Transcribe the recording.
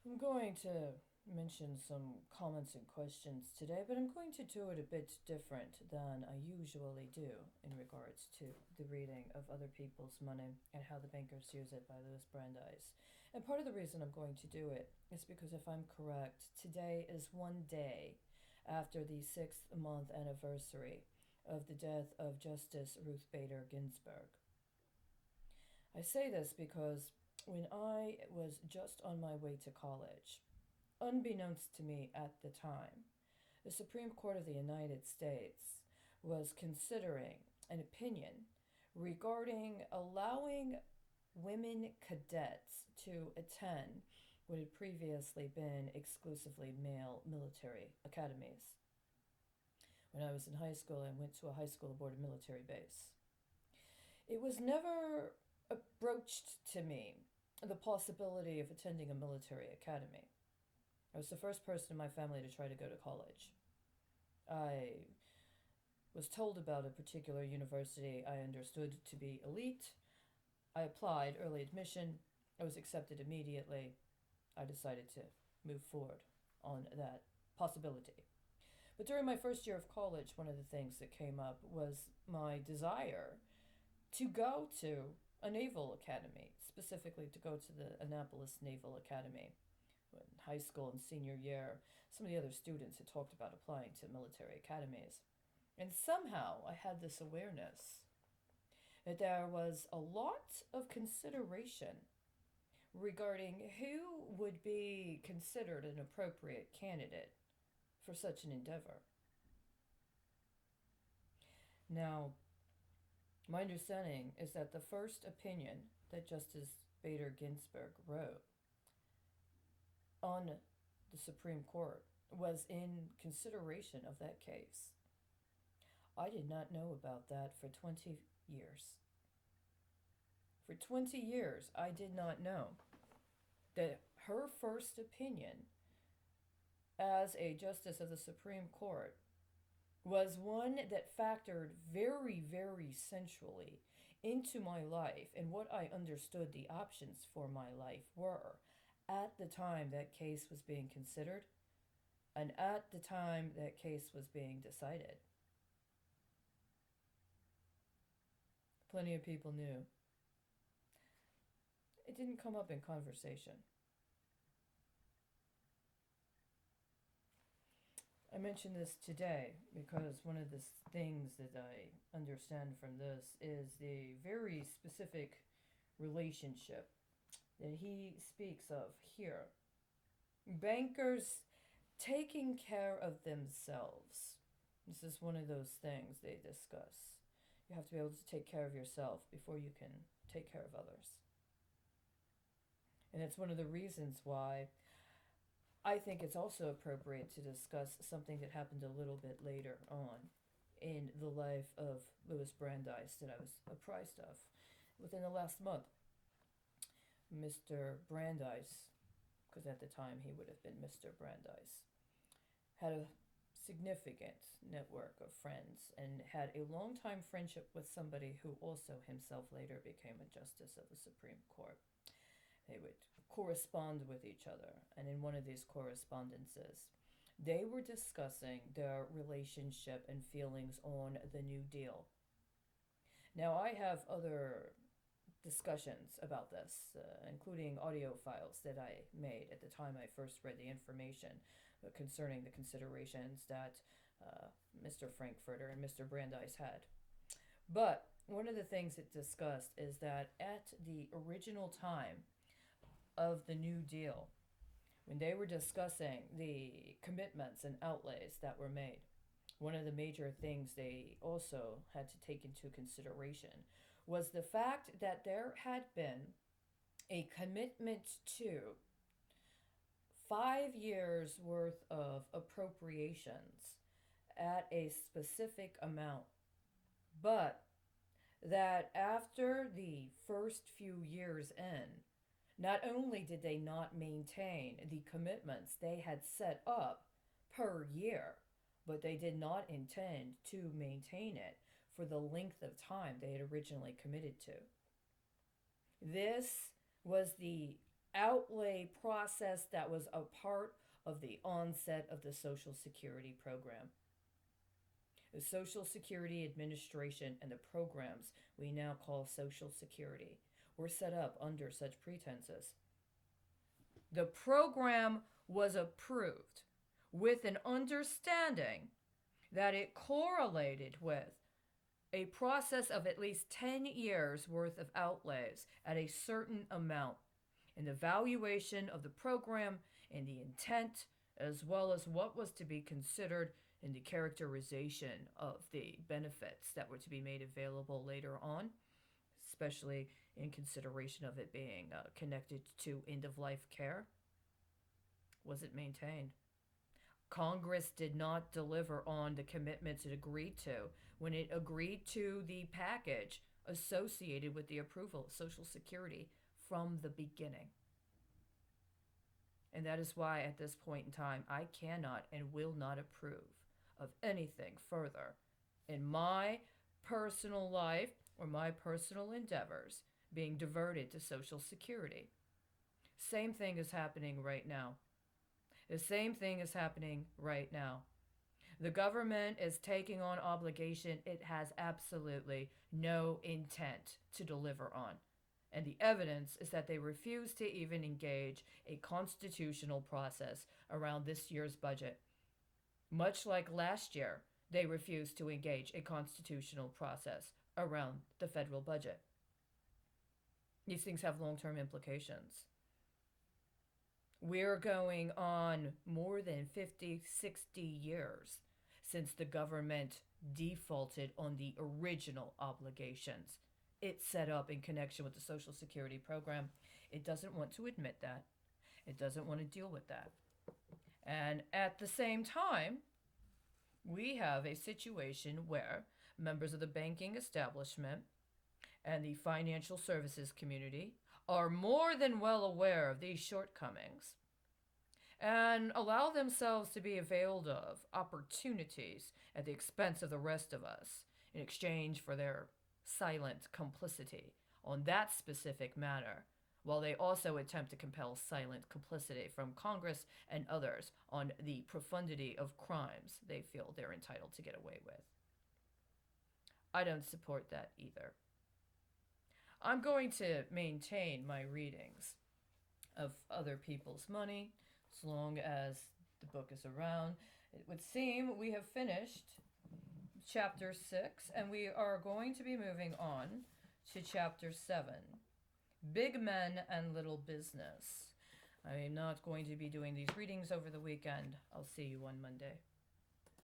I'm going to mention some comments and questions today, but I'm going to do it a bit different than I usually do in regards to the reading of other people's money and how the bankers use it by Louis Brandeis. And part of the reason I'm going to do it is because if I'm correct, today is one day after the 6th month anniversary of the death of Justice Ruth Bader Ginsburg. I say this because when I was just on my way to college, unbeknownst to me at the time, the Supreme Court of the United States was considering an opinion regarding allowing women cadets to attend what had previously been exclusively male military academies. When I was in high school, I went to a high school aboard a military base. It was never broached to me the possibility of attending a military academy. I was the first person in my family to try to go to college. I was told about a particular university I understood to be elite. I applied early admission. I was accepted immediately. I decided to move forward on that possibility. But during my first year of college, one of the things that came up was my desire to go to a naval academy, specifically to go to the Annapolis Naval Academy. In high school and senior year, some of the other students had talked about applying to military academies. And somehow I had this awareness that there was a lot of consideration regarding who would be considered an appropriate candidate for such an endeavor. Now, my understanding is that the first opinion that Justice Bader Ginsburg wrote on the Supreme Court was in consideration of that case. I did not know about that for 20 years. For 20 years, I did not know that her first opinion as a justice of the Supreme Court was one that factored very, very centrally into my life and what I understood the options for my life were at the time that case was being considered and at the time that case was being decided. Plenty of people knew. It didn't come up in conversation. I mention this today because one of the things that I understand from this is the very specific relationship that he speaks of here. Bankers taking care of themselves. This is one of those things they discuss. You have to be able to take care of yourself before you can take care of others. And it's one of the reasons why I think it's also appropriate to discuss something that happened a little bit later on in the life of Louis Brandeis that I was apprised of within the last month. Mr. Brandeis, because at the time he would have been Mr. Brandeis, had a significant network of friends and had a long-time friendship with somebody who also himself later became a justice of the Supreme Court. They would correspond with each other, and in one of these correspondences, they were discussing their relationship and feelings on the New Deal. Now, I have other discussions about this, including audio files that I made at the time I first read the information concerning the considerations that Mr. Frankfurter and Mr. Brandeis had. But one of the things it discussed is that at the original time of the New Deal, when they were discussing the commitments and outlays that were made, one of the major things they also had to take into consideration was the fact that there had been a commitment to 5 years worth of appropriations at a specific amount, but that after the first few years in, not only did they not maintain the commitments they had set up per year, but they did not intend to maintain it for the length of time they had originally committed to. This was the outlay process that was a part of the onset of the Social Security program. The Social Security Administration and the programs we now call Social Security were set up under such pretenses. The program was approved with an understanding that it correlated with a process of at least 10 years worth of outlays at a certain amount in the valuation of the program and the intent, as well as what was to be considered in the characterization of the benefits that were to be made available later on, especially in consideration of it being connected to end-of-life care. Was it maintained? Congress did not deliver on the commitments it agreed to when it agreed to the package associated with the approval of Social Security from the beginning. And that is why at this point in time, I cannot and will not approve of anything further in my personal life or my personal endeavors being diverted to Social Security. Same thing is happening right now. The same thing is happening right now. The government is taking on obligation it has absolutely no intent to deliver on. And the evidence is that they refuse to even engage a constitutional process around this year's budget. Much like last year, they refused to engage a constitutional process around the federal budget. These things have long-term implications. We're going on more than 50, 60 years since the government defaulted on the original obligations it set up in connection with the Social Security program. It doesn't want to admit that. It doesn't want to deal with that. And at the same time, we have a situation where members of the banking establishment and the financial services community are more than well aware of these shortcomings and allow themselves to be availed of opportunities at the expense of the rest of us in exchange for their silent complicity on that specific matter, while they also attempt to compel silent complicity from Congress and others on the profundity of crimes they feel they're entitled to get away with. I don't support that either. I'm going to maintain my readings of other people's money as long as the book is around. It would seem we have finished chapter 6, and we are going to be moving on to chapter 7, Big Men and Little Business. I am not going to be doing these readings over the weekend. I'll see you on Monday.